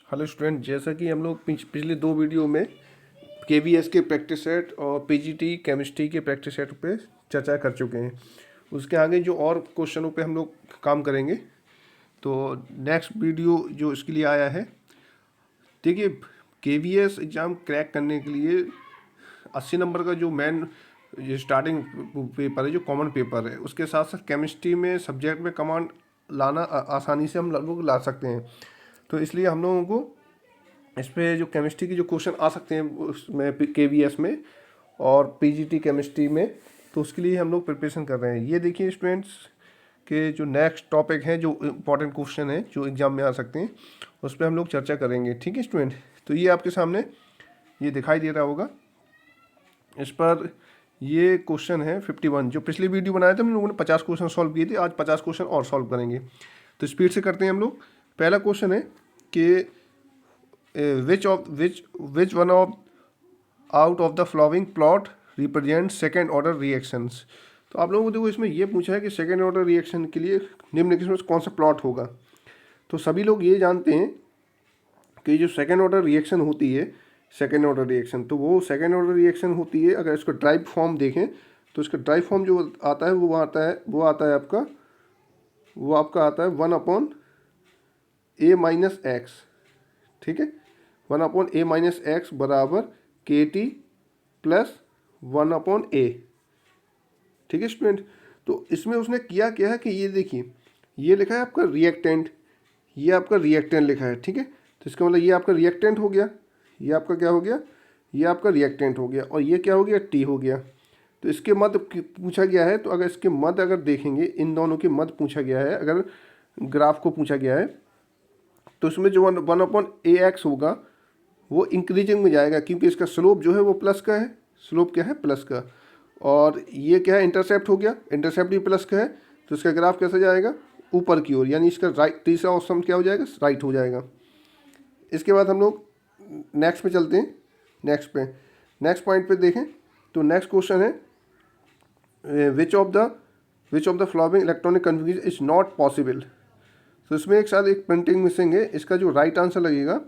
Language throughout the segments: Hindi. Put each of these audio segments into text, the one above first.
हेलो स्टूडेंट, जैसा कि हम लोग पिछले दो वीडियो में केवीएस के प्रैक्टिस सेट और पीजीटी केमिस्ट्री के प्रैक्टिस सेट पे चर्चा कर चुके हैं। उसके आगे जो और क्वेश्चनों पे हम लोग काम करेंगे। तो नेक्स्ट वीडियो जो इसके लिए आया है, देखिए, केवीएस एग्ज़ाम क्रैक करने के लिए 80 नंबर का जो मेन ये स्टार्टिंग पेपर है, जो कॉमन पेपर है, उसके साथ साथ केमिस्ट्री में सब्जेक्ट में कमांड लाना आसानी से हम लोग ला सकते हैं। तो इसलिए हम लोगों को इस पे जो केमिस्ट्री के जो क्वेश्चन आ सकते हैं उसमें केवीएस में और पीजीटी केमिस्ट्री में, तो उसके लिए हम लोग प्रिपरेशन कर रहे हैं। ये देखिए स्टूडेंट्स के जो नेक्स्ट टॉपिक है, जो इम्पोर्टेंट क्वेश्चन है जो एग्जाम में आ सकते हैं, उस पर हम लोग चर्चा करेंगे। ठीक है स्टूडेंट, तो ये आपके सामने ये दिखाई दे रहा होगा। इस पर ये क्वेश्चन है 51। जो पिछली वीडियो बनाए थे हम लोगों ने 50 क्वेश्चन सॉल्व किए थे, आज 50 क्वेश्चन और सॉल्व करेंगे। तो स्पीड से करते हैं हम लोग। पहला क्वेश्चन है कि which one of out of the following plot represents second order reactions। तो आप लोगों को देखो, इसमें ये पूछा है कि सेकेंड ऑर्डर रिएक्शन के लिए निम्नलिखित में से कौन सा प्लॉट होगा। तो सभी लोग ये जानते हैं कि जो सेकेंड ऑर्डर रिएक्शन होती है, सेकेंड ऑर्डर रिएक्शन, तो वो सेकेंड ऑर्डर रिएक्शन होती है। अगर इसका ड्राइव फॉर्म देखें तो इसका ड्राइव फॉर्म जो आता है वो आता है आपका 1/a-x। ठीक है, 1/a-x बराबर KT प्लस 1/a। ठीक है स्टूडेंट, तो इसमें उसने किया क्या है कि ये देखिए, ये लिखा है आपका रिएक्टेंट, ये आपका रिएक्टेंट लिखा है। ठीक है, तो इसका मतलब ये आपका रिएक्टेंट हो गया, ये आपका क्या हो गया, ये आपका रिएक्टेंट हो गया, और ये क्या हो गया, T हो गया। तो इसके मध्य पूछा गया है, तो अगर इसके मध्य अगर देखेंगे, इन दोनों के मध्य पूछा गया है, अगर ग्राफ को पूछा गया है, तो इसमें जो 1/ax होगा वो इंक्रीजिंग में जाएगा, क्योंकि इसका स्लोप जो है वो प्लस का है। स्लोप क्या है, प्लस का। और ये क्या है, इंटरसेप्ट हो गया, इंटरसेप्ट भी प्लस का है। तो इसका ग्राफ कैसे जाएगा, ऊपर की ओर, यानी इसका राइट, तीसरा ऑप्शन क्या हो जाएगा, राइट हो जाएगा। इसके बाद हम लोग नेक्स्ट पे चलते हैं। नेक्स्ट पॉइंट पे देखें तो नेक्स्ट क्वेश्चन है which of the following electronic configuration is not possible. तो इसमें एक साथ एक प्रिंटिंग मिसिंग है। इसका जो राइट आंसर लगेगा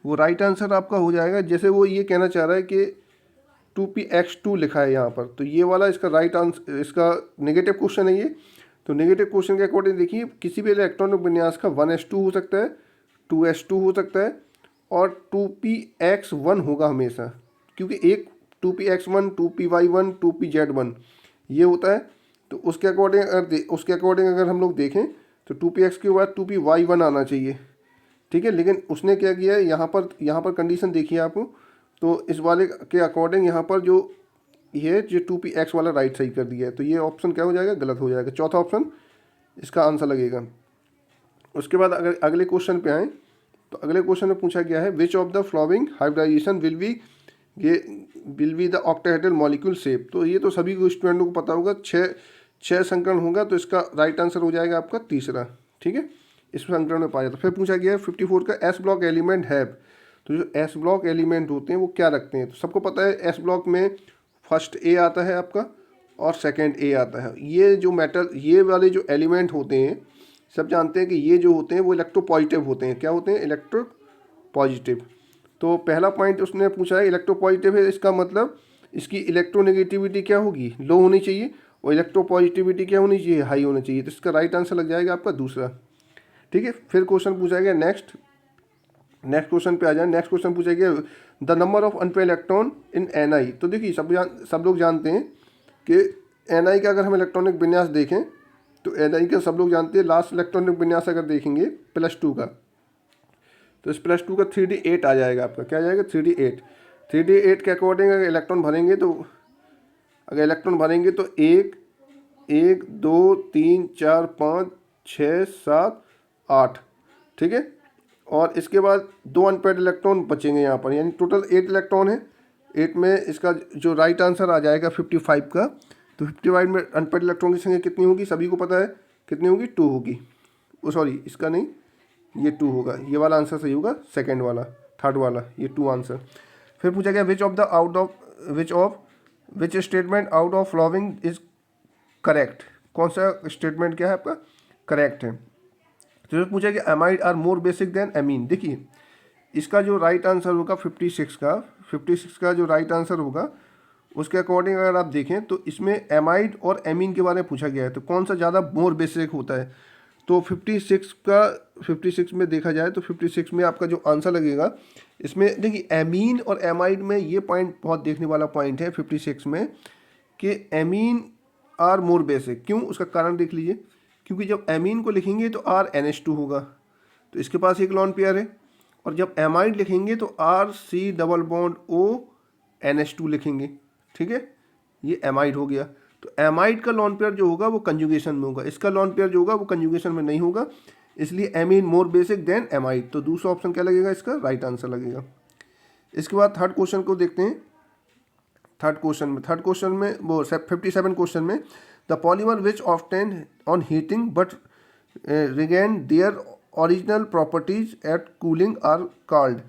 वो राइट आंसर आपका हो जाएगा, जैसे वो ये कहना चाह रहा है कि 2px2 लिखा है यहाँ पर, तो ये वाला इसका राइट आंसर, इसका नेगेटिव क्वेश्चन है ये। तो नेगेटिव क्वेश्चन के अकॉर्डिंग देखिए, किसी भी इलेक्ट्रॉनिक विन्यास का 1s2 हो सकता है, 2s2 हो सकता है, और 2px1 होगा हमेशा, क्योंकि एक 2px1, 2py1, 2pz1 ये होता है। तो उसके अकॉर्डिंग अगर हम लोग देखें तो 2px के बाद 2py1 आना चाहिए। ठीक है, लेकिन उसने क्या किया है, यहाँ पर कंडीशन देखिए आप, तो इस वाले के अकॉर्डिंग यहाँ पर जो ये जो 2px वाला राइट सही कर दिया है, तो ये ऑप्शन क्या हो जाएगा, गलत हो जाएगा। चौथा ऑप्शन इसका आंसर लगेगा। उसके बाद अगर अगले क्वेश्चन पे आएँ, तो अगले क्वेश्चन में पूछा गया है which of the following hybridisation will be the octahedral molecule shape. तो ये तो सभी को स्टूडेंटों को पता होगा, छः संकरण होगा, तो इसका राइट आंसर हो जाएगा आपका तीसरा। ठीक है, इस संकरण में पाया जाता है। फिर पूछा गया है 54 का एस ब्लॉक एलिमेंट है। तो जो एस ब्लॉक एलिमेंट होते हैं वो क्या रखते हैं, तो सबको पता है एस ब्लॉक में फर्स्ट ए आता है आपका और सेकंड ए आता है। ये जो मेटल, ये वाले जो एलिमेंट होते हैं, सब जानते हैं कि ये जो होते हैं वो इलेक्ट्रोपॉजिटिव होते हैं। क्या होते हैं, इलेक्ट्रोपॉजिटिव। तो पहला पॉइंट उसने पूछा है इलेक्ट्रोपॉजिटिव है, इसका मतलब इसकी इलेक्ट्रोनेगेटिविटी क्या होगी, लो होनी चाहिए, और इलेक्ट्रोपॉजिटिविटी क्या होनी चाहिए, हाई होनी चाहिए। तो इसका राइट आंसर लग जाएगा आपका दूसरा। ठीक है, फिर क्वेश्चन पूछा गया नेक्स्ट क्वेश्चन पे आ जाए। नेक्स्ट क्वेश्चन पूछा गया the number of unpaired electron in Ni। तो देखिए, सब लोग जानते हैं कि Ni का अगर हम इलेक्ट्रॉनिक विन्यास देखें तो Ni का सब लोग जानते हैं, लास्ट इलेक्ट्रॉनिक विन्यास अगर देखेंगे +2 का, तो इस +2 का 3d8 आ जाएगा आपका। क्या आ जाएगा, 3d8 के अकॉर्डिंग अगर इलेक्ट्रॉन भरेंगे तो 1 1 2 3 4 5 6 7 8। ठीक है, और इसके बाद 2 अनपेयर्ड इलेक्ट्रॉन बचेंगे यहाँ पर, यानी टोटल 8 इलेक्ट्रॉन है। 8 में इसका जो राइट आंसर आ जाएगा 55 का। तो 55 में अनपेयर्ड इलेक्ट्रॉन की संख्या कितनी होगी, सभी को पता है कितनी होगी, 2 होगी। सॉरी, इसका नहीं, ये 2 होगा, ये वाला आंसर सही होगा, सेकेंड वाला, थर्ड वाला, ये 2 आंसर। फिर पूछा गया which statement out of following is correct. कौन सा स्टेटमेंट क्या है आपका, करेक्ट है। तो पूछा कि amide are more basic than amine. देखिए, इसका जो राइट आंसर होगा 56 का जो राइट आंसर होगा उसके अकॉर्डिंग अगर आप देखें तो इसमें एमाइड और एमीन के बारे में पूछा गया है, तो कौन सा ज़्यादा मोर बेसिक होता है। तो 56 में देखा जाए तो 56 में आपका जो आंसर लगेगा, इसमें देखिए एमीन और एमाइड में ये पॉइंट बहुत देखने वाला पॉइंट है 56 में, कि एमीन आर मोर बेसिक। क्यों, उसका कारण देख लीजिए, क्योंकि जब एमीन को लिखेंगे तो RNH2 होगा, तो इसके पास एक लॉन पेयर है, और जब एमाइड लिखेंगे तो RC डबल बॉन्ड ONH2 लिखेंगे, ठीक है, ये एमाइड हो गया। तो एमाइड का लॉन पेयर जो होगा वो कंजुगेशन में होगा, इसका लॉन पेयर जो होगा वो कंजुगेशन में नहीं होगा, इसलिए amine more basic than amide. तो दूसरा ऑप्शन क्या लगेगा, इसका राइट आंसर लगेगा। इसके बाद थर्ड क्वेश्चन को देखते हैं। थर्ड क्वेश्चन में वो 57 क्वेश्चन में, the polymer which often on heating but regain their original properties at cooling are called.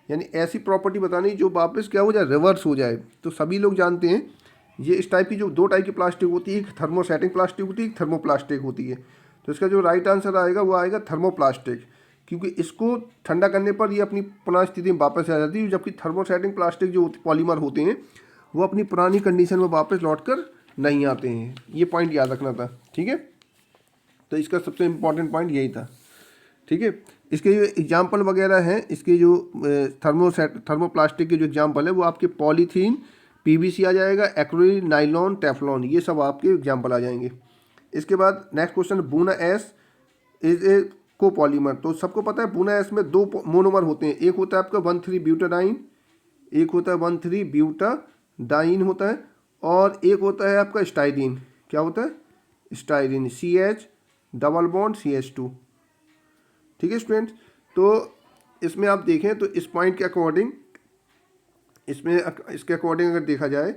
यानी ऐसी प्रॉपर्टी बतानी जो वापस क्या हो जाए, रिवर्स हो जाए। तो सभी लोग जानते हैं ये इस टाइप की जो दो टाइप की प्लास्टिक होती है, एक थर्मोसेटिंग प्लास्टिक होती है, एक थर्मोप्लास्टिक होती है। तो इसका जो राइट आंसर आएगा वो आएगा थर्मोप्लास्टिक, क्योंकि इसको ठंडा करने पर ये अपनी पुनः स्थिति में वापस आ जाती है, जबकि थर्मोसेटिंग प्लास्टिक जो पॉलीमर होते हैं वो अपनी पुरानी कंडीशन में वापस लौट कर नहीं आते हैं। ये पॉइंट याद रखना था, ठीक है। तो इसका सबसे इम्पॉर्टेंट पॉइंट यही था, ठीक है। इसके जो एग्जाम्पल वगैरह हैं, इसके जो थर्मोप्लास्टिक के जो एग्जाम्पल है वो आपके पॉलीथीन, PVC आ जाएगा, एक्रिलिक, नाइलॉन, टेफ्लॉन, ये सब आपके एग्जाम्पल आ जाएंगे। इसके बाद next question, buna S is a copolymer. तो सबको पता है बूना एस में दो मोनोमर होते हैं, एक होता है आपका 1,3-ब्यूटाडाइन, एक होता है 1,3-ब्यूटाडाइन होता है, और एक होता है आपका स्टाइरीन। क्या होता है, styrene, CH double bond CH2, ठीक है स्टूडेंट। तो इसमें आप देखें तो इस पॉइंट के अकॉर्डिंग, इसके अकॉर्डिंग अगर देखा जाए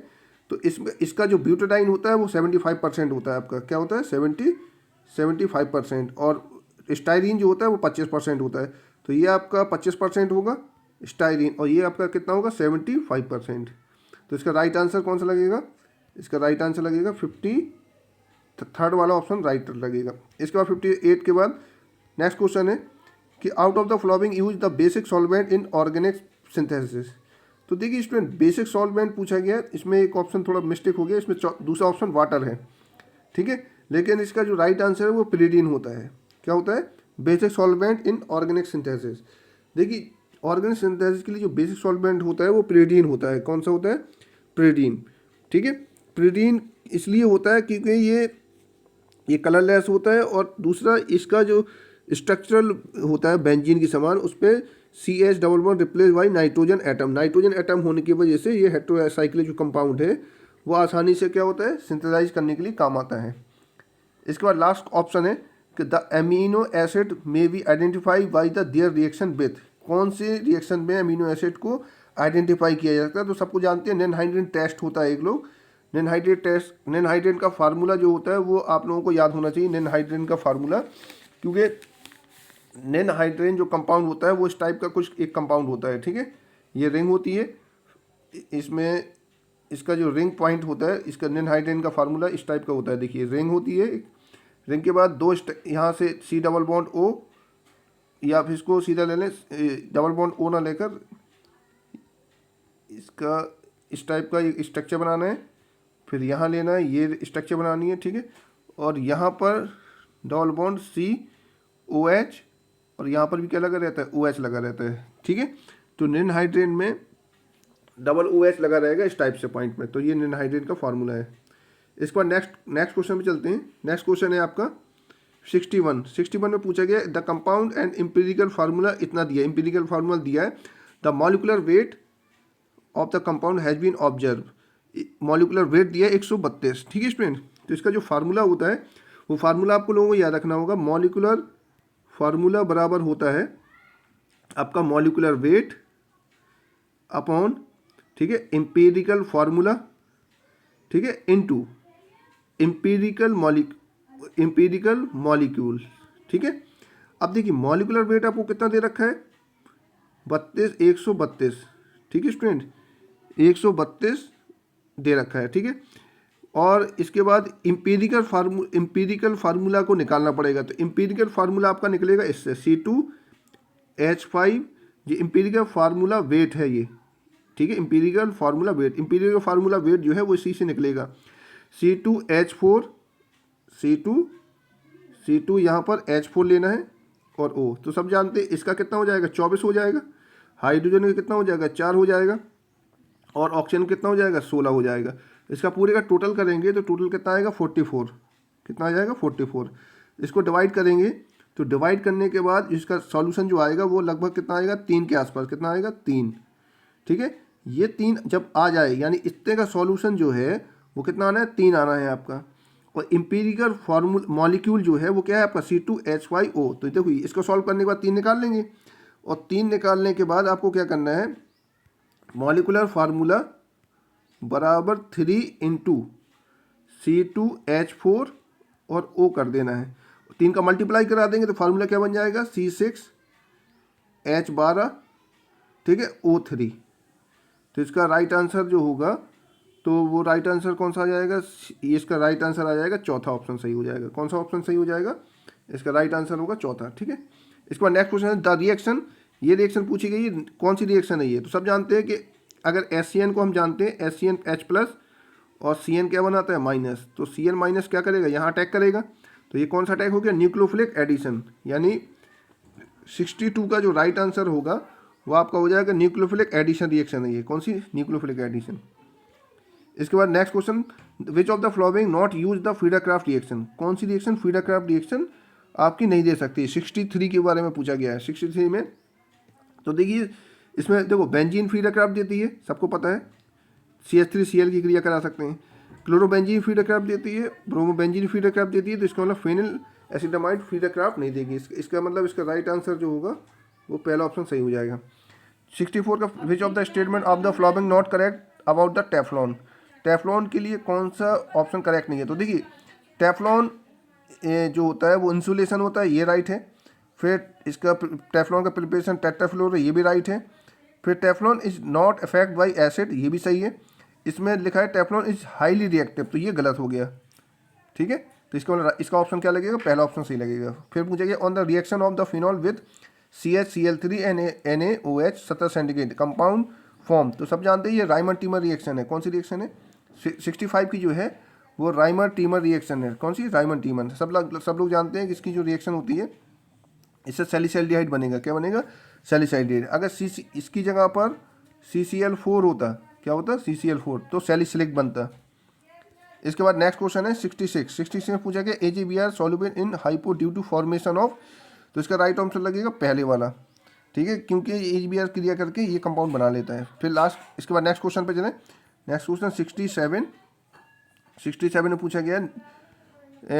तो इसका जो ब्यूटाडाइन होता है वो 75% होता है आपका, क्या होता है 75%, और स्टाइरीन जो होता है वो 25% होता है। तो ये आपका 25% होगा स्टाइरीन, और ये आपका कितना होगा 75%। तो इसका राइट आंसर कौन सा लगेगा, इसका राइट आंसर लगेगा 50, थर्ड वाला ऑप्शन राइट लगेगा। इसके बाद 58 के बाद नेक्स्ट क्वेश्चन है कि out of the following use the basic solvent in organic synthesis. तो देखिए स्टूडेंट, बेसिक सॉल्वेंट पूछा गया, इसमें एक ऑप्शन थोड़ा मिस्टेक हो गया, इसमें दूसरा ऑप्शन वाटर है, ठीक है, लेकिन इसका जो राइट आंसर है वो प्रीडीन होता है। क्या होता है, basic solvent in organic synthesis. देखिए ऑर्गेनिक सिंथेसिस के लिए जो बेसिक सॉल्वेंट होता है वो प्रीडीन होता है। कौन सा होता है, प्रीडीन, ठीक है। प्रीडीन इसलिए होता है क्योंकि ये कलरलेस होता है, और दूसरा इसका जो स्ट्रक्चरल होता है बेंजीन की समान, उस पर CH double bond replace by nitrogen atom. Nitrogen atom होने की वजह से ये हेटेरोसाइक्लिक जो कंपाउंड है वो आसानी से क्या होता है, सिंथेसाइज करने के लिए काम आता है। इसके बाद लास्ट ऑप्शन है कि the amino acid may be identify by the their reaction with. कौन से रिएक्शन में अमीनो एसिड को आइडेंटिफाई किया जाता है। तो सबको जानते हैं नैनहाइड्रेन टेस्ट होता है एक लोग, नैनहाइड्रेन का फार्मूला जो होता है वो आप लोगों को याद होना चाहिए, नैनहाइड्रेन का फार्मूला, क्योंकि नैनहाइड्रेन जो कंपाउंड होता है वो इस टाइप का कुछ एक कंपाउंड होता है, ठीक है। ये रिंग होती है, इसमें इसका जो रिंग पॉइंट होता है, इसका नैनहाइड्रेन का फार्मूला इस टाइप का होता है। देखिए रिंग होती है, रिंग के बाद दो यहाँ से C डबल बॉन्ड O, या फिर इसको सीधा ले लें, डबल बॉन्ड O ना लेकर इसका इस टाइप का एक स्ट्रक्चर बनाना है, फिर यहाँ लेना है, ये स्ट्रक्चर बनानी है, ठीक है। और यहाँ पर डबल बॉन्ड COH, और यहाँ पर भी क्या लगा रहता है, OH लगा रहता है, ठीक है। तो नैनहाइड्रेन में डबल OH लगा रहेगा इस टाइप से पॉइंट में। तो ये नैनहाइड्रेन का फार्मूला है। इसके बाद नेक्स्ट क्वेश्चन में चलते हैं। नेक्स्ट क्वेश्चन है आपका 61 में पूछा गया the compound and empirical formula, इतना दिया, एम्पिरिकल फार्मूला दिया है, the molecular weight of the compound has been observe. Molecular weight दिया है 132, ठीक है स्टूडेंट। तो इसका जो फार्मूला होता है वो फार्मूला आपको लोगों को याद रखना होगा। मॉलिकुलर फार्मूला बराबर होता है आपका मॉलिकुलर वेट अपॉन, ठीक है, एम्पिरिकल फार्मूला, ठीक है, इनटू एम्पिरिकल मॉलिक्यूल, ठीक है। अब देखिए मॉलिकुलर वेट आपको कितना दे रखा है, 132, ठीक है स्टूडेंट, 132 दे रखा है, ठीक है। और इसके बाद एम्पिरिकल फार्मूला को निकालना पड़ेगा। तो एम्पिरिकल फार्मूला आपका निकलेगा इससे C2H5 ये एम्पिरिकल फार्मूला वेट है ये, ठीक है, empirical formula wait, empirical formula wait जो है वो इसी से निकलेगा। C2H4, C2 यहाँ पर H4 लेना है और O, तो सब जानते हैं इसका कितना हो जाएगा 24 हो जाएगा, हाइड्रोजन का कितना हो जाएगा 4 हो जाएगा, और ऑक्सीजन कितना हो जाएगा 16 हो जाएगा। इसका पूरे का टोटल करेंगे तो टोटल कितना आएगा 44, कितना आ जाएगा 44। इसको डिवाइड करेंगे तो डिवाइड करने के बाद इसका सॉल्यूशन जो आएगा वो लगभग कितना आएगा 3 के आसपास, कितना आएगा 3, ठीक है। ये 3 जब आ जाए यानी इतने का सॉल्यूशन जो है वो कितना आना है 3 आना है आपका। और एम्पिरिकल फार्मूला मॉलिक्यूल जो है वो क्या है आपका C2H5O। तो देखो इसको सॉल्व करने के बाद 3 निकाल लेंगे, और 3 निकालने के बाद आपको क्या करना है, मॉलिकुलर फार्मूला बराबर 3 इंटू C2H4 और O कर देना है। 3 का मल्टीप्लाई करा देंगे तो फार्मूला क्या बन जाएगा C6H12, ठीक है, O3। तो इसका राइट आंसर जो होगा तो वो राइट आंसर कौन सा आ जाएगा, इसका राइट आंसर आ जाएगा चौथा ऑप्शन सही हो जाएगा। कौन सा ऑप्शन सही हो जाएगा, इसका राइट आंसर होगा चौथा, ठीक है। इसके बाद नेक्स्ट क्वेश्चन है द रिएक्शन, ये रिएक्शन पूछी गई है, कौन सी रिएक्शन है ये, तो सब जानते हैं कि अगर HCN को हम जानते हैं HCN H+ और CN क्या बनाता है माइनस, तो CN माइनस क्या करेगा यहाँ अटैक करेगा, तो ये कौन सा अटैक हो गया न्यूक्लियोफिलिक एडिशन, यानी 62 का जो राइट आंसर होगा वो आपका हो जाएगा न्यूक्लियोफिलिक एडिशन रिएक्शन है ये, कौन सी न्यूक्लियोफिलिक एडिशन। इसके बाद next question which of the following not use the Friedel Crafts reaction, कौन सी रिएक्शन फ्रीडाक्राफ्ट रिएक्शन आपकी नहीं दे सकती। 63 के बारे में पूछा गया है 63 में। तो देखिए इसमें देखो बेंजीन फ्रीडाक्राफ्ट देती है, सबको पता है, CH3Cl की क्रिया करा सकते हैं। क्लोरोबेंजीन फ्रीडाक्राफ्ट देती है, ब्रोमोबेंजीन फ्रीडाक्राफ्ट देती है, तो इसका मतलब फेनिल एसिटामाइड फ्रीडाक्राफ्ट नहीं देगी। इसका मतलब इसका राइट आंसर जो होगा वो पहला ऑप्शन सही हो जाएगा। 64 का विच of the statement of the following not correct about the Teflon, Teflon के लिए कौन सा ऑप्शन करेक्ट नहीं है। तो देखिए टेफ्लॉन जो होता है वो इंसुलेशन होता है, ये राइट है। फिर इसका टेफ्लॉन का प्रिपरेशन टेट्राफ्लोर है, ये भी राइट है। फिर Teflon is not affect by acid, ये भी सही है। इसमें लिखा है टेफ्लॉन इज हाईली रिएक्टिव, तो ये गलत हो गया, ठीक है। तो इसका ऑप्शन क्या लगेगा, पहला ऑप्शन सही लगेगा। फिर पूछेगा on the reaction of the phenol with CHCl3 NaOH 70 centigrade compound form, तो सब जानते हैं ये राइमर टीमर रिएक्शन है। कौन सी रिएक्शन है 65 की जो है वो राइमर टीमर रिएक्शन है। कौन सी राइमर टीमर, सब लोग जानते हैं कि इसकी जो रिएक्शन होती है इससे सैलिसाइल्डिहाइड बनेगा, क्या बनेगा सैलिसाइल्डिहाइड। अगर इसकी जगह पर CCl4 होता, क्या होता CCl4, तो सैलिसिलिक बनता। इसके बाद नेक्स्ट क्वेश्चन है 66 में पूछा गया AgBr soluble in hypo due to formation of, तो इसका राइट आंसर लगेगा पहले वाला, ठीक है, क्योंकि AgBr क्रिया करके ये कंपाउंड बना लेता है। फिर लास्ट इसके बाद नेक्स्ट क्वेश्चन पे चलें। नेक्स्ट क्वेश्चन 67 में पूछा गया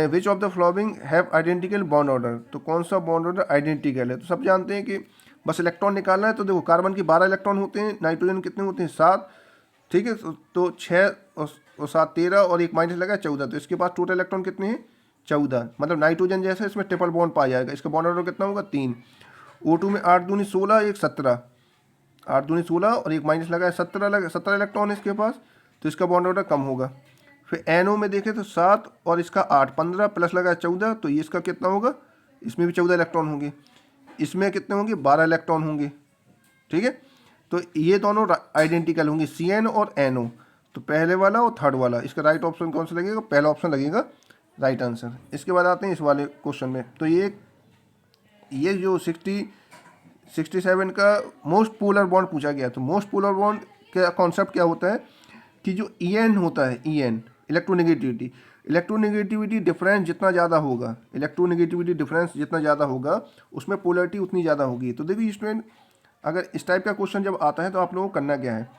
विच of the following have identical bond order, तो कौन सा बॉन्ड ऑर्डर आइडेंटिकल है। तो सब जानते हैं कि बस इलेक्ट्रॉन निकालना है। तो देखो कार्बन के 12 इलेक्ट्रॉन होते हैं, नाइट्रोजन कितने होते हैं 7, ठीक है, तो 6 और 7 13 और एक माइनस लगा 14, तो इसके पास टोटल इलेक्ट्रॉन कितने हैं 14, मतलब नाइट्रोजन जैसा इसमें ट्रिपल बॉन्ड पाया जाएगा। इसका बॉन्ड ऑर्डर कितना होगा 3। O2 में 8 दूनी 16, एक 17, 8 दूनी 16 और एक माइनस लगा है 17 इलेक्ट्रॉन है इसके पास, तो इसका बॉन्ड ऑर्डर कम होगा। फिर NO में देखें तो 7 और इसका 8, 15 प्लस लगा 14, तो ये इसका कितना होगा, इसमें भी 14 इलेक्ट्रॉन होंगे, इसमें कितने होंगे 12 इलेक्ट्रॉन होंगे, ठीक है। तो ये दोनों आइडेंटिकल होंगे CN और NO, तो पहले वाला और थर्ड वाला। इसका राइट ऑप्शन कौन सा लगेगा, पहला ऑप्शन लगेगा राइट आंसर। इसके बाद आते हैं इस वाले क्वेश्चन में। तो ये जो 67 का मोस्ट पोलर बॉन्ड पूछा गया, तो मोस्ट पोलर बॉन्ड का कॉन्सेप्ट क्या होता है कि जो EN होता है, EN इलेक्ट्रोनेगेटिविटी डिफरेंस जितना ज़्यादा होगा, इलेक्ट्रोनेगेटिविटी डिफरेंस जितना ज़्यादा होगा उसमें पोलरिटी उतनी ज़्यादा होगी। तो देखिए स्टूडेंट अगर इस टाइप का क्वेश्चन जब आता है तो आप लोगों को करना क्या है,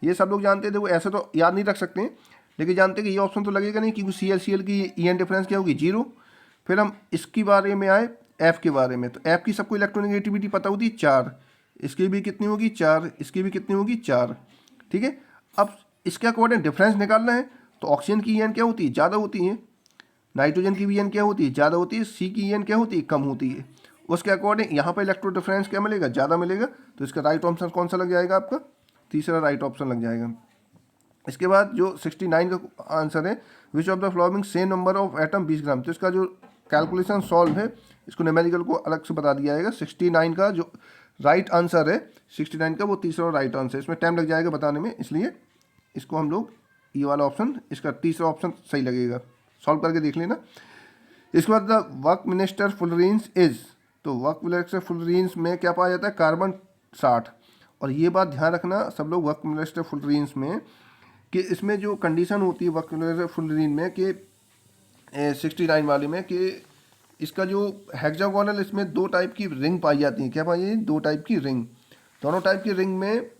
ये सब लोग जानते हैं, देखो ऐसे तो याद नहीं रख सकते हैं, लेकिन जानते हैं कि ये ऑप्शन तो लगेगा नहीं क्योंकि CL की EN डिफरेंस क्या होगी 0। फिर हम इसके बारे में आए F के बारे में, तो F की सबको इलेक्ट्रोनेगेटिविटी पता होती है 4, इसकी भी कितनी होगी 4, इसकी भी कितनी होगी 4, ठीक है। अब इसके अकॉर्डिंग डिफरेंस निकालना है, तो ऑक्सीजन की EN क्या होती है ज़्यादा होती है, नाइट्रोजन की भी EN क्या होती है ज़्यादा होती है, C की EN क्या होती है कम होती है। उसके अकॉर्डिंग यहाँ पर इलेक्ट्रो डिफरेंस क्या मिलेगा ज़्यादा मिलेगा, तो इसका राइट ऑप्शन कौन सा लग जाएगा आपका, तीसरा राइट ऑप्शन लग जाएगा। इसके बाद जो 69 का आंसर है which of the following same number of atom 20 ग्राम, तो इसका जो कैलकुलेशन सॉल्व है इसको न्यूमेरिकल को अलग से बता दिया जाएगा। 69 का जो राइट आंसर है 69 का, वो तीसरा राइट आंसर है। इसमें टाइम लग जाएगा बताने में, इसलिए इसको हम लोग ये वाला ऑप्शन, इसका तीसरा ऑप्शन सही लगेगा। सॉल्व करके देख लेना। इसके बाद द वर्क मिनिस्टर फुलरेंस इज, तो वर्क मिनिस्टर फुलरेंस में क्या पाया जाता है, कार्बन 60। और ये बात ध्यान रखना सब लोग वर्क मिनिस्टर फुलरेंस में, कि इसमें जो कंडीशन होती है वर्क मिनिस्टर फुलरेंस में कि 69 वाले में, कि इसका जो हेक्सागोनल, इसमें दो टाइप की रिंग पाई जाती है। क्या पाई जाती है, दो टाइप की रिंग। दोनों टाइप की रिंग में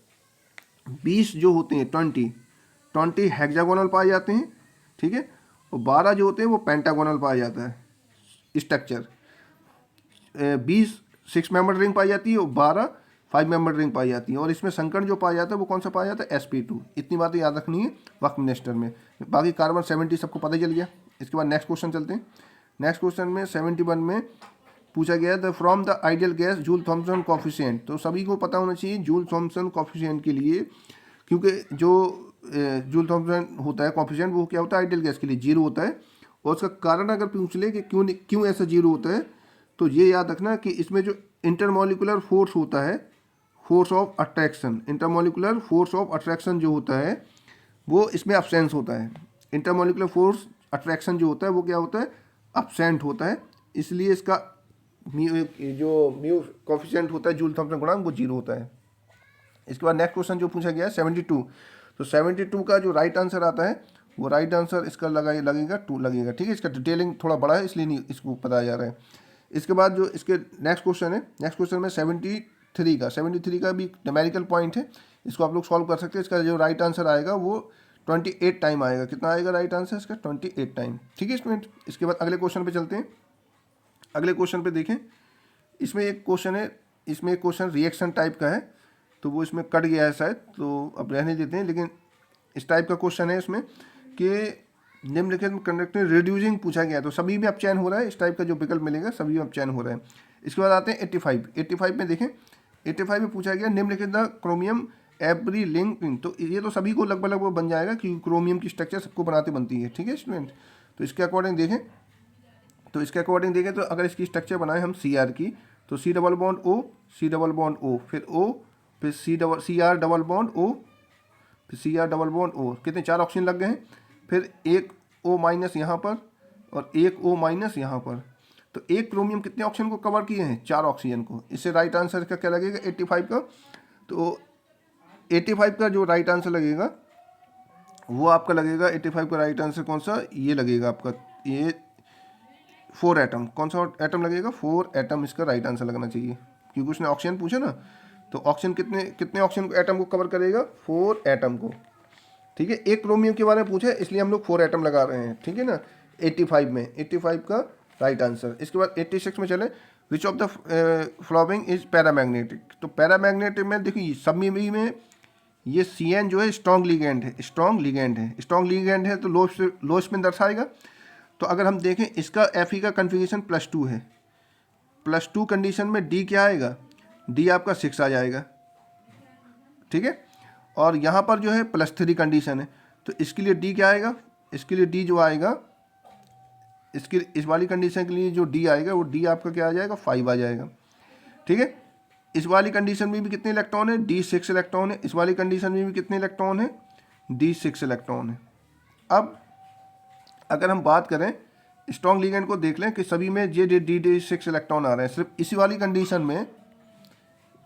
20 जो होते हैं 20 हेक्सागोनल पाए जाते हैं, ठीक है। और 12 जो होते हैं वो पेंटागोनल पाया जाता है स्ट्रक्चर। 20 6 मेंबर रिंग पाई जाती है और 12 5 मेंबर रिंग पाई जाती है। और इसमें संकरण जो पाया जाता है वो कौन सा पाया जाता है, sp2। इतनी बातें याद रखनी है वर्क मिनिस्टर में। बाकी कार्बन 70 सबको पता चल गया। इसके बाद नेक्स्ट क्वेश्चन चलते हैं। नेक्स्ट क्वेश्चन में 71 में पूछा गया the from the ideal gas joule Thompson coefficient. तो सभी को पता होना चाहिए जूल थॉम्पसन कॉफिशिएंट के लिए, क्योंकि जो जूल थॉम्पसन होता है कॉफिशिएंट, वो क्या होता है, आइडियल गैस के लिए 0 होता है। और उसका कारण अगर पूछ ले कि क्यों ऐसा 0 होता है, तो ये याद रखना कि इसमें जो इंटरमोलिकुलर फोर्स होता है, force of attraction, intermolecular force of attraction जो होता है वो इसमें अब्सेंस होता है। इंटरमोलिकुलर फोर्स अट्रैक्शन जो होता है वो क्या होता है, अब्सेंट होता है। इसलिए इसका जो म्यू कॉफिशिएंट होता है जूल थॉम्पसन गुणांक वो 0 होता है। इसके बाद नेक्स्ट क्वेश्चन जो पूछा गया है 72। तो 72 का जो राइट आंसर आता है वो राइट आंसर इसका लगेगा 2 लगेगा, ठीक है। इसका डिटेलिंग थोड़ा बड़ा है इसलिए नहीं इसको बताया जा रहा है। इसके बाद जो इसके नेक्स्ट क्वेश्चन है, नेक्स्ट क्वेश्चन में 73 का भी न्यूमेरिकल पॉइंट है, इसको आप लोग सॉल्व कर सकते हैं। इसका जो राइट आंसर आएगा वो 28 टाइम आएगा। कितना आएगा राइट आंसर इसका, 28 टाइम, ठीक है स्टूडेंट। इसके बाद अगले क्वेश्चन पे चलते हैं। अगले क्वेश्चन पे देखें, इसमें एक क्वेश्चन है, इसमें एक क्वेश्चन रिएक्शन टाइप का है, तो वो इसमें कट गया है शायद, तो अब रहने देते हैं। लेकिन इस टाइप का क्वेश्चन है इसमें कि निम्नलिखित में कंडक्टर रिड्यूसिंग पूछा गया है, तो सभी में अपचयन हो रहा है। इस टाइप का जो विकल्प मिलेगा सभी में अपचयन हो रहा है। इसके बाद आते हैं 85 में देखें। 85 में पूछा गया निम्नलिखित द क्रोमियम एवरी लिंक। तो ये तो सभी को लगभग लगभग बन जाएगा क्योंकि क्रोमियम की स्ट्रक्चर सबको बनाते बनती है, ठीक है स्टूडेंट। तो इसके अकॉर्डिंग देखें, तो अगर इसकी स्ट्रक्चर बनाए हम CR की, तो C double bond O, C double bond O, फिर O, फिर CR डबल बॉन्ड O, फिर CR डबल बॉन्ड O, कितने 4 ऑक्सीजन लग गए हैं। फिर एक O माइनस यहाँ पर और एक O माइनस यहाँ पर, तो एक क्रोमियम कितने ऑक्सीजन को कवर किए हैं, 4 ऑक्सीजन को। इससे राइट आंसर का क्या लगेगा 85 का। तो 85 का जो राइट आंसर लगेगा वो आपका लगेगा 85 का राइट आंसर कौन सा, ये लगेगा आपका, ये 4 एटम। कौन सा एटम लगेगा, 4 एटम इसका राइट आंसर लगना चाहिए, क्योंकि उसने ऑक्सीजन पूछा ना। तो ऑक्सीजन कितने ऑक्सीजन एटम को कवर करेगा, 4 एटम को, ठीक है। एक क्रोमियम के बारे में पूछा है इसलिए हम लोग 4 एटम लगा रहे हैं, ठीक है ना। 85 में 85 का राइट आंसर। इसके बाद 86 में चले, विच of the following is paramagnetic. तो पैरामैग्नेटिक में देखिए सभी में ये CN जो है स्ट्रॉन्ग लिगेंड है, स्ट्रॉन्ग लिगेंड है, तो लो स्पिन दर्शाएगा। तो अगर हम देखें इसका Fe का कन्फिगरेशन +2 है, +2 कंडीशन में D क्या आएगा, D आपका 6 आ जाएगा, ठीक है। और यहाँ पर जो है +3 कंडीशन है, तो इसके लिए D क्या आएगा, इसके लिए D जो आएगा, इस वाली कंडीशन के लिए जो D आएगा वो D आपका क्या आ जाएगा, 5 आ जाएगा, ठीक है। इस वाली कंडीशन में भी कितने इलेक्ट्रॉन है, D6 इलेक्ट्रॉन है। इस वाली कंडीशन में भी कितने इलेक्ट्रॉन है, D6 इलेक्ट्रॉन है। अब अगर हम बात करें स्ट्रॉन्ग लिगेंड को देख लें कि सभी में D6 इलेक्ट्रॉन आ रहे हैं। सिर्फ इसी वाली कंडीशन में,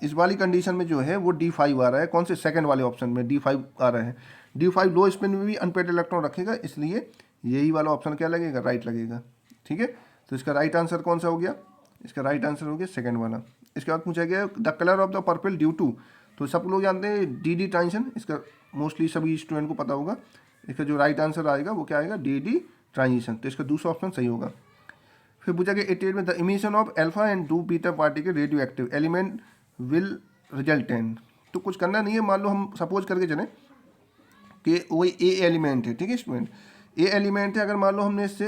इस वाली कंडीशन में जो है वो D5 आ रहा है। कौन से, सेकंड वाले ऑप्शन में D5 आ रहा है। D5 लो स्पिन में भी अनपेड इलेक्ट्रॉन रखेगा, इसलिए यही वाला ऑप्शन क्या लगेगा, राइट लगेगा, ठीक है। तो इसका राइट आंसर कौन सा हो गया, इसका राइट आंसर हो गया सेकंड वाला। इसके बाद पूछा गया the colour of the purple due to. तो सब लोग जानते हैं DD ट्रांजिशन, इसका मोस्टली सभी स्टूडेंट को पता होगा। इसका जो राइट आंसर आएगा वो क्या आएगा, DD ट्रांजिशन। तो इसका दूसरा ऑप्शन सही होगा। फिर पूछा गया 88 में the emission of alpha and 2 beta particle radio active element will result in. तो कुछ करना नहीं है, मान लो हम सपोज करके चलें कि वही A एलिमेंट है, ठीक है स्टूडेंट। A एलिमेंट है, अगर मान लो हमने इससे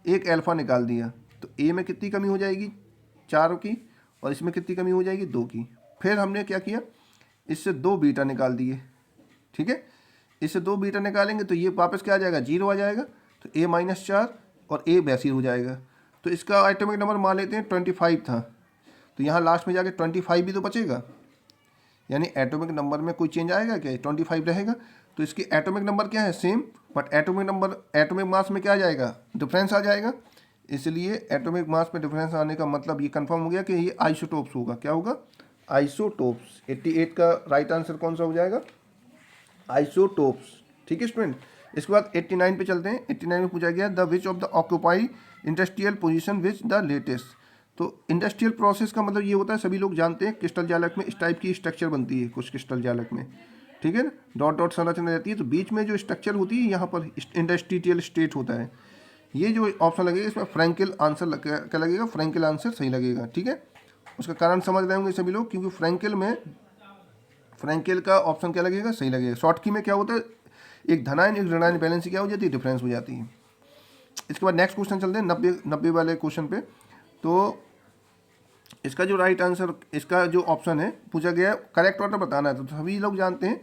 एक अल्फा निकाल दिया तो A में कितनी कमी हो जाएगी, 4 की, और इसमें कितनी कमी हो जाएगी, 2 की। फिर हमने क्या किया, इससे 2 बीटा निकाल दिए, ठीक है। इससे 2 बीटा निकालेंगे तो ये वापस क्या आ जाएगा, 0 आ जाएगा। तो A-4 और A वैसे ही हो जाएगा। तो इसका एटॉमिक नंबर मान लेते हैं 25 था, तो यहाँ लास्ट में जाके 25 भी तो बचेगा, यानी एटॉमिक नंबर में कोई चेंज आएगा क्या, 25 रहेगा। तो इसकी एटॉमिक नंबर क्या है, सेम, बट एटॉमिक मास में क्या आ जाएगा, डिफरेंस आ जाएगा। इसलिए एटॉमिक मास में डिफरेंस आने का मतलब ये कंफर्म हो गया कि ये आइसोटोप्स होगा। क्या होगा, आइसोटोप्स। 88 का राइट आंसर कौन सा हो जाएगा, आइसोटोप्स। ठीक है स्टूडेंट। इसके बाद 89 पे चलते हैं। 89 में पूछा गया the which of the occupy industrial position which the latest. तो इंडस्ट्रियल प्रोसेस का मतलब ये होता है, सभी लोग जानते हैं, क्रिस्टल जालक में इस टाइप की स्ट्रक्चर बनती है कुछ क्रिस्टल जालक में, ठीक है ना, डॉट डॉट संरचना रहती है, तो बीच में जो स्ट्रक्चर होती है यहाँ पर इंडस्ट्रियल स्टेट होता है। ये जो ऑप्शन लगेगा इसमें फ्रैंकल आंसर क्या लगेगा, फ्रैंकल आंसर सही लगेगा। ठीक है, उसका कारण समझ रहे होंगे सभी लोग, क्योंकि फ्रैंकल का ऑप्शन क्या लगेगा, सही लगेगा। शॉर्ट की में क्या होता है, एक धनायन एक ऋणायन बैलेंस क्या हो जाती है, डिफरेंस हो जाती है। इसके बाद नेक्स्ट क्वेश्चन चलते हैं 90 वाले क्वेश्चन पे। तो इसका जो राइट आंसर, इसका जो ऑप्शन है पूछा गया है करेक्ट ऑर्डर बताना है। तो सभी लोग जानते हैं,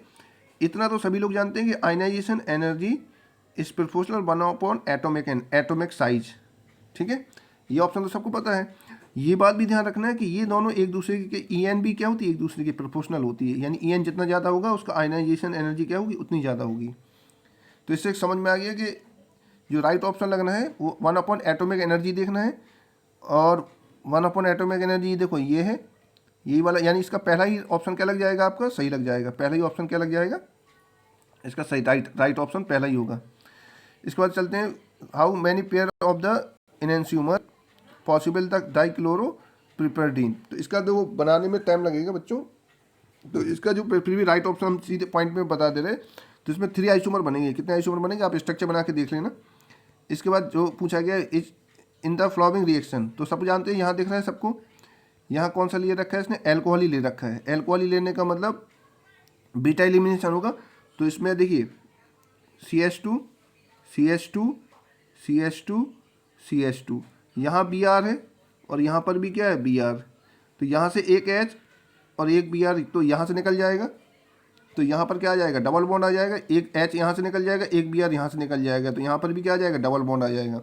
इतना तो सभी लोग जानते हैं कि आयनाइजेशन एनर्जी इज प्रोपोर्शनल 1/एटॉमिक एटॉमिक साइज। ठीक है, ये ऑप्शन तो सबको पता है। ये बात भी ध्यान रखना है कि ये दोनों एक दूसरे के EN भी क्या होती है, एक दूसरे के प्रोपोर्शनल होती है, यानी EN जितना ज़्यादा होगा उसका आयनाइजेशन एनर्जी क्या होगी, उतनी ज़्यादा होगी। तो इससे समझ में आ गया कि जो राइट ऑप्शन लगना है वो 1/एटॉमिक एनर्जी देखना है, और 1/एटॉमिक एनर्जी देखो ये है, यही वाला, यानी इसका पहला ही ऑप्शन क्या लग जाएगा, आपका सही लग जाएगा। पहला ही ऑप्शन क्या लग जाएगा, इसका सही राइट ऑप्शन पहला ही होगा। इसके बाद चलते हैं, how many pair of the enantiomer possible the dichloro piperidine. तो इसका देखो बनाने में टाइम लगेगा बच्चों, तो इसका जो प्रीवियस राइट ऑप्शन हम सीधे पॉइंट में बता दे रहे हैं। तो इसमें 3 आइसोमर बनेंगे, कितने आइसोमर बनेंगे आप स्ट्रक्चर बना के देख लेना। इसके बाद जो पूछा गया is in the following reaction, तो सब जानते हैं, यहाँ देख रहे हैं सबको, यहाँ कौन सा लिए रखा है इसने, एल्कोहल ही ले रखा है। एल्कोहल ही लेने का मतलब बीटा एलिमिनेशन होगा। तो इसमें देखिए CH2 CH2 CH2 CH2, यहाँ Br है और यहाँ पर भी क्या है Br। तो यहाँ से एक H और एक Br, तो यहाँ से निकल जाएगा, तो यहाँ पर क्या आ जाएगा, डबल बॉन्ड आ जाएगा। एक H यहाँ से निकल जाएगा, एक Br यहाँ से निकल जाएगा, तो यहाँ पर भी क्या आ जाएगा, डबल बॉन्ड आ जाएगा।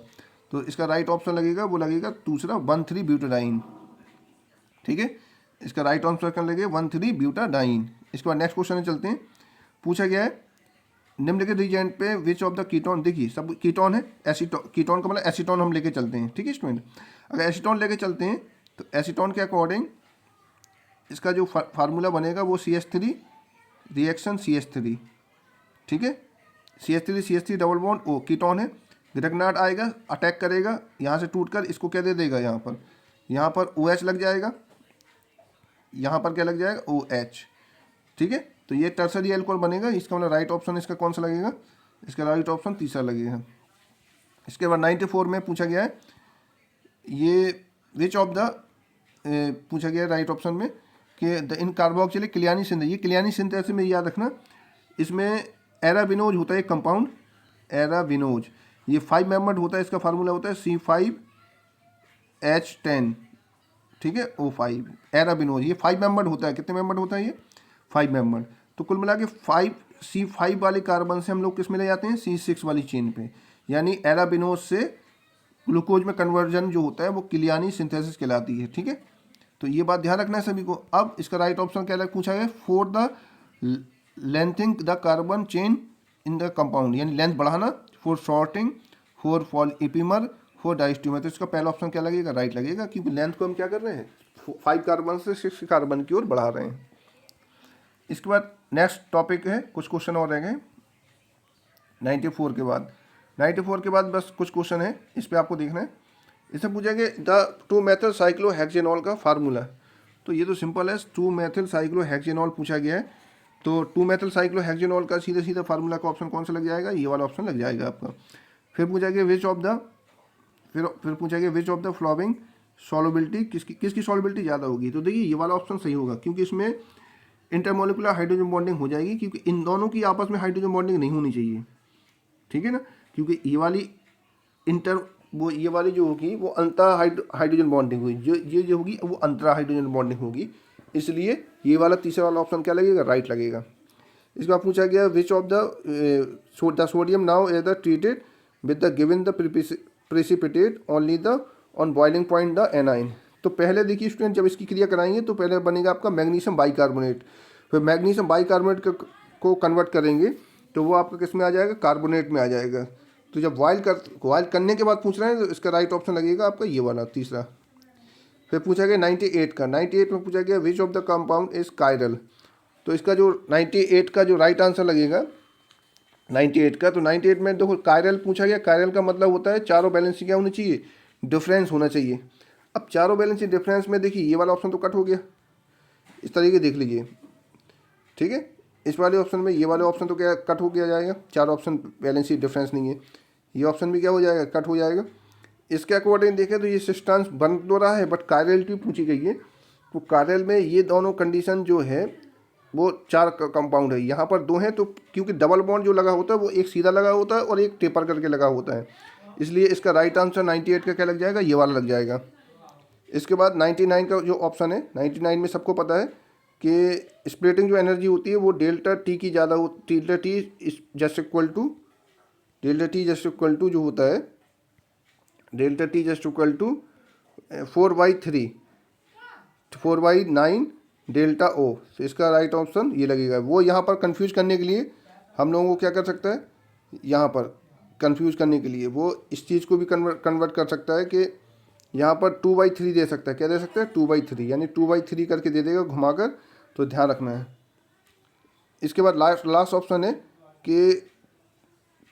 तो इसका राइट ऑप्शन लगेगा, वो लगेगा दूसरा 1,3-ब्यूटाडाइन। ठीक है, इसका राइट ऑप्शन लगेगा 1,3-ब्यूटाडाइन। इसके बाद नेक्स्ट क्वेश्चन में चलते हैं। पूछा गया है निम्नलिखित रिएजेंट पे विच ऑफ द कीटोन, देखिए सब कीटोन है, एसीटोन, कीटोन का मतलब एसीटोन हम लेके चलते हैं। ठीक है स्टूडेंट, अगर एसीटोन लेके चलते हैं तो एसीटोन के अकॉर्डिंग इसका जो फार्मूला बनेगा वो CH3 रिएक्शन CH3। ठीक है, CH3 double bond O, ketone है, ग्रेगनार्ड आएगा, अटैक करेगा, यहाँ से टूट कर इसको क्या दे देगा, यहाँ पर OH लग जाएगा, यहाँ पर क्या लग जाएगा, OH। ठीक है, तो ये टर्सरी एल्कोहल बनेगा। इसका मतलब राइट ऑप्शन इसका कौन सा लगेगा, इसका राइट ऑप्शन तीसरा लगेगा। इसके बाद 94 में पूछा गया है ये विच ऑफ द, पूछा गया राइट ऑप्शन में कि द इन कार्बोक्सिलिक क्लियानी सिंथेसिस, ये क्लियानी सिंथेसिस में याद रखना, इसमें एराबिनोज होता है एक कंपाउंड, एराबिनोज, ये 5 मेंबर्ड होता है, इसका फार्मूला होता है C5H10। ठीक है, O5 एराबिनोज, ये 5 मेंबर्ड होता है। कितने मेंबर्ड होता है ये, 5 मेंबर्ड। तो कुल मिला के 5 वाले कार्बन से हम लोग किस में ले जाते हैं, C6 वाली चेन पे, यानी एराबिनोज से ग्लूकोज में कन्वर्जन जो होता है वो क्लियानी सिंथेसिस कहलाती है। ठीक है, तो ये बात ध्यान रखना है सभी को। अब इसका राइट ऑप्शन क्या पूछा गया, for the lengthening the carbon chain in the compound, यानी लेंथ बढ़ाना, फॉर शॉर्टिंग, फॉर पॉलीइपीमर, फॉर डाइस्ट्यूमर। तो इसका पहला ऑप्शन क्या लगेगा, राइट लगेगा, क्योंकि लेंथ को हम क्या कर रहे हैं, 5 कार्बन से 6 कार्बन की ओर बढ़ा रहे हैं। इसके बाद नेक्स्ट टॉपिक है, कुछ क्वेश्चन और रह गए 94 के बाद। 94 के बाद बस कुछ क्वेश्चन है, इस पर आपको देखना है। इससे पूछेंगे द 2-मेथिल साइक्लोहेक्सेनॉल का फार्मूला। तो ये तो सिंपल है, 2-मेथिल साइक्लोहेक्सेनॉल पूछा गया है। तो 2-मेथिल साइक्लोहेक्सेनॉल का सीधे सीधा फार्मूला का ऑप्शन कौन सा लग जाएगा, ये वाला ऑप्शन लग जाएगा आपका। फिर पूछा गया विच ऑफ द, फिर पूछा गया विच ऑफ द फ्लॉविंग सॉल्युबिलिटी, किसकी सॉल्युबिलिटी ज़्यादा होगी। तो देखिए ये वाला ऑप्शन सही होगा, क्योंकि इसमें इंटरमोलिकुलर हाइड्रोजन बॉन्डिंग हो जाएगी, क्योंकि इन दोनों की आपस में हाइड्रोजन बॉन्डिंग नहीं होनी चाहिए। ठीक है ना, क्योंकि ये वाली ये वाली जो होगी वो अंतः हाइड्रोजन बॉन्डिंग हुई, जो होगी वो अंतरा हाइड्रोजन बॉन्डिंग होगी। इसलिए ये वाला तीसरा वाला ऑप्शन क्या लगेगा, राइट लगेगा। इसके बाद पूछा गया विच of the sodium now is the treated with the given the precipitate only the on boiling point the A9. तो पहले देखिए स्टूडेंट, जब इसकी क्रिया कराएंगे तो पहले बनेगा आपका मैग्नीशियम बाइकार्बोनेट, फिर मैग्नीशियम बाइकार्बोनेट को कन्वर्ट करेंगे तो वो आपका किस में आ जाएगा, कार्बोनेट में आ जाएगा। तो जब बॉयल करने के बाद पूछ रहे हैं तो इसका राइट ऑप्शन लगेगा आपका ये वाला तीसरा। फिर पूछा गया 98 का, 98 में पूछा गया विच of the compound is chiral. तो इसका जो 98 का जो राइट आंसर लगेगा 98 का, तो 98 में देखो कायरल पूछा गया, कायरल का मतलब होता है चारों बैलेंस क्या होनी चाहिए, डिफरेंस होना चाहिए। अब चारों बैलेंस डिफरेंस में देखिए ये वाला ऑप्शन तो कट हो गया, इस तरीके देख लीजिए, ठीक है। इस वाले ऑप्शन में ये वाले ऑप्शन तो क्या कट हो गया जाएगा, चार ऑप्शन बैलेंस डिफरेंस नहीं है, ये ऑप्शन भी क्या हो जाएगा, कट हो जाएगा। इसके अकॉर्डिंग देखें तो ये सिस्टेंस बन तो रहा है बट कायरलिटी पूछी गई है, तो कायरल में ये दोनों कंडीशन जो है वो चार कंपाउंड है, यहाँ पर दो हैं, तो क्योंकि डबल बॉन्ड जो लगा होता है वो एक सीधा लगा होता है और एक टेपर करके लगा होता है, इसलिए इसका राइट आंसर 98 का क्या लग जाएगा, ये वाला लग जाएगा। इसके बाद 99 का जो ऑप्शन है, 99 में सबको पता है कि स्प्लिटिंग जो एनर्जी होती है वो डेल्टा टी की ज़्यादा हो, delta T just equal to जो होता है delta T just equal to 4/3 4/9 delta O. तो इसका राइट ऑप्शन ये लगेगा। वो यहाँ पर कंफ्यूज करने के लिए हम लोगों को क्या कर सकता है, यहाँ पर कंफ्यूज करने के लिए वो इस चीज़ को भी कन्वर्ट कर सकता है कि यहाँ पर 2/3 दे सकता है, क्या दे सकता है 2/3, यानी 2/3 करके दे देगा घुमाकर, तो ध्यान रखना है। इसके बाद लास्ट ऑप्शन है कि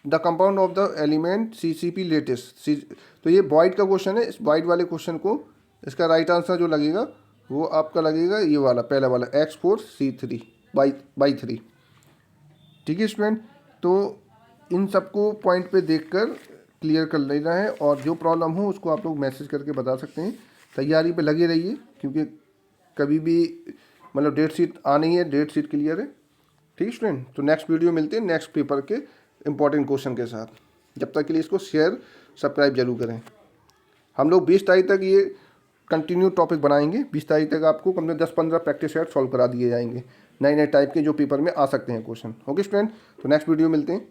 the compound of the element CCP latest. तो ये बॉइड का क्वेश्चन है, इस बॉइड वाले क्वेश्चन को इसका राइट आंसर जो लगेगा वो आपका लगेगा ये वाला पहला वाला X4C3/3। ठीक है स्टूडेंट, तो इन सबको पॉइंट पे देखकर क्लियर कर लेना है, और जो प्रॉब्लम हो उसको आप लोग मैसेज करके बता सकते हैं। तैयारी पे लगे रहिए क्योंकि कभी भी मतलब डेट शीट आनी है, डेट शीट क्लियर है। ठीक है स्टूडेंट, तो नेक्स्ट वीडियो मिलते हैं नेक्स्ट पेपर के इंपॉर्टेंट क्वेश्चन के साथ। जब तक के लिए इसको शेयर सब्सक्राइब जरूर करें। हम लोग 20 तारीख तक ये कंटिन्यू टॉपिक बनाएंगे, 20 तारीख तक आपको कम से 10-15 प्रैक्टिस सेट सॉल्व करा दिए जाएंगे, नए नए टाइप के जो पेपर में आ सकते हैं क्वेश्चन। ओके स्टूडेंट, तो नेक्स्ट वीडियो मिलते हैं।